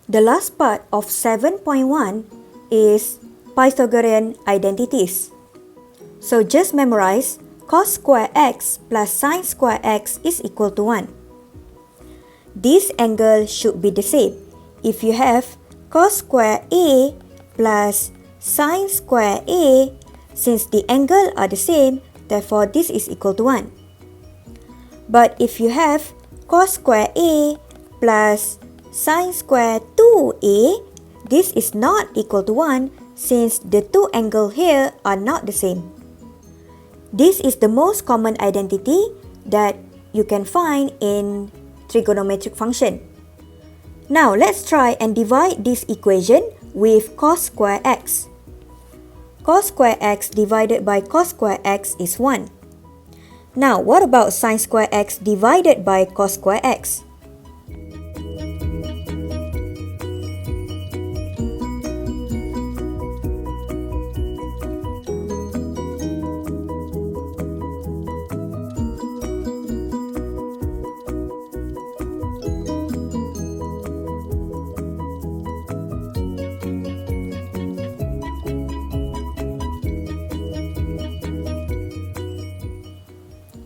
The last part of 7.1 is Pythagorean Identities. So just memorize cos square x plus sin square x is equal to 1. This angle should be the same. If you have cos square A plus sin square A, since the angle are the same, therefore this is equal to 1. But if you have cos square A plus sin square 2A, this is not equal to 1 since the two angles here are not the same. This is the most common identity that you can find in trigonometric function. Now let's try and divide this equation with cos square x. Cos square x divided by cos square x is 1. Now what about sin square x divided by cos square x?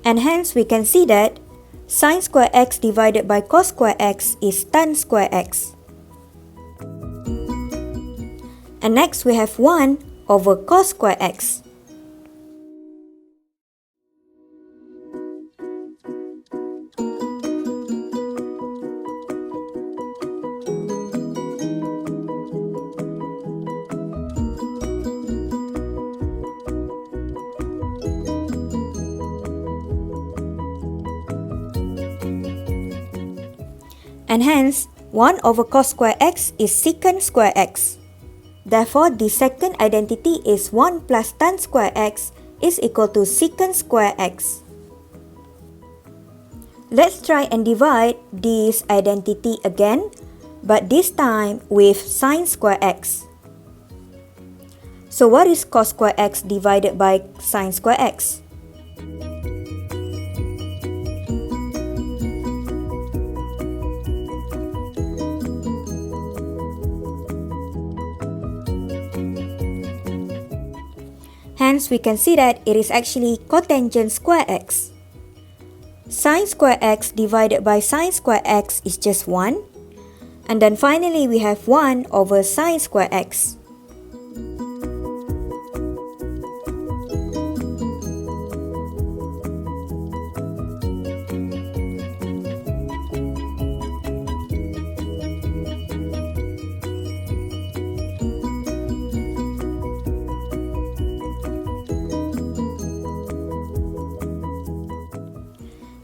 And hence we can see that sin square x divided by cos square x is tan square x. And next we have 1 over cos square x. And hence, 1 over cos square x is secant square x. Therefore, the second identity is 1 plus tan square x is equal to secant square x. Let's try and divide this identity again, but this time with sin square x. So what is cos square x divided by sin square x? Hence, we can see that it is actually cotangent square x. Sin square x divided by sin square x is just 1. And then finally, we have 1 over sin square x.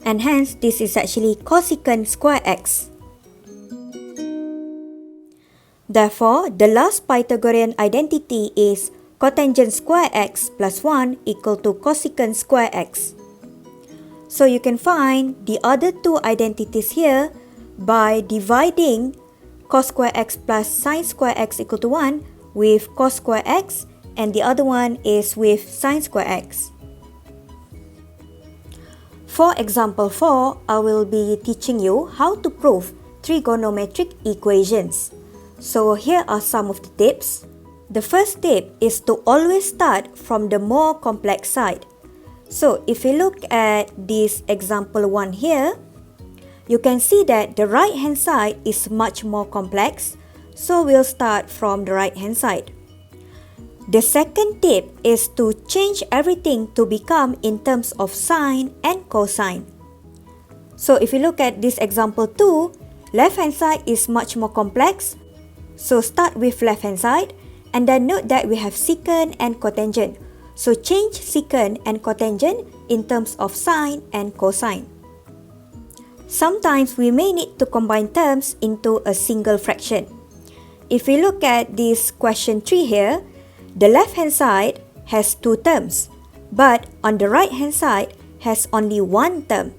And hence, this is actually cosecant square x. Therefore, the last Pythagorean identity is cotangent square x plus 1 equal to cosecant square x. So you can find the other two identities here by dividing cos square x plus sin square x equal to 1 with cos square x, and the other one is with sin square x. For example 4, I will be teaching you how to prove trigonometric equations. So here are some of the tips. The first tip is to always start from the more complex side. So if you look at this example 1 here, you can see that the right hand side is much more complex. So we'll start from the right hand side. The second tip is to change everything to become in terms of sine and cosine. So if you look at this example 2, left hand side is much more complex. So start with left hand side and then note that we have secant and cotangent. So change secant and cotangent in terms of sine and cosine. Sometimes we may need to combine terms into a single fraction. If we look at this question 3 here, the left-hand side has 2 terms, but on the right-hand side has only 1 term.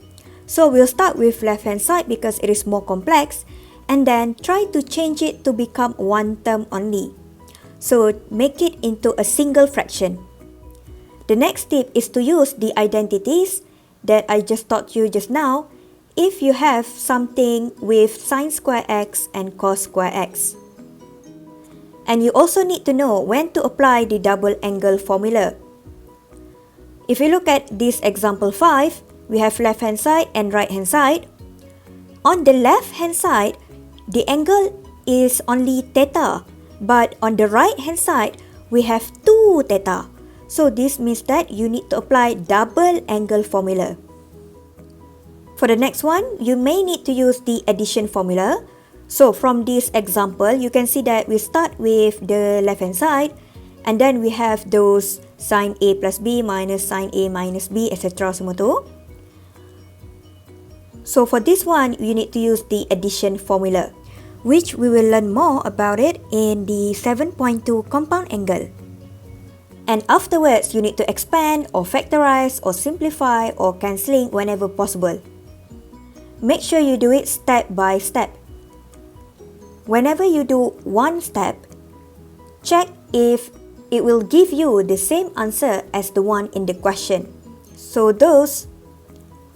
So we'll start with left-hand side because it is more complex, and then try to change it to become 1 term only. So make it into a single fraction. The next tip is to use the identities that I just taught you just now if you have something with sine square x and cos square x. And you also need to know when to apply the double angle formula. If you look at this example 5, we have left hand side and right hand side. On the left hand side, the angle is only theta, but on the right hand side, we have 2 theta. So this means that you need to apply double angle formula. For the next one, you may need to use the addition formula. So from this example, you can see that we start with the left hand side, and then we have those sine A plus B minus sine A minus B, etc. semua tu. So for this one, you need to use the addition formula, which we will learn more about it in the 7.2 compound angle. And afterwards, you need to expand or factorize or simplify or cancelling whenever possible. Make sure you do it step by step. Whenever you do one step, check if it will give you the same answer as the one in the question. So those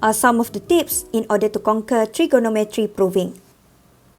are some of the tips in order to conquer trigonometry proving.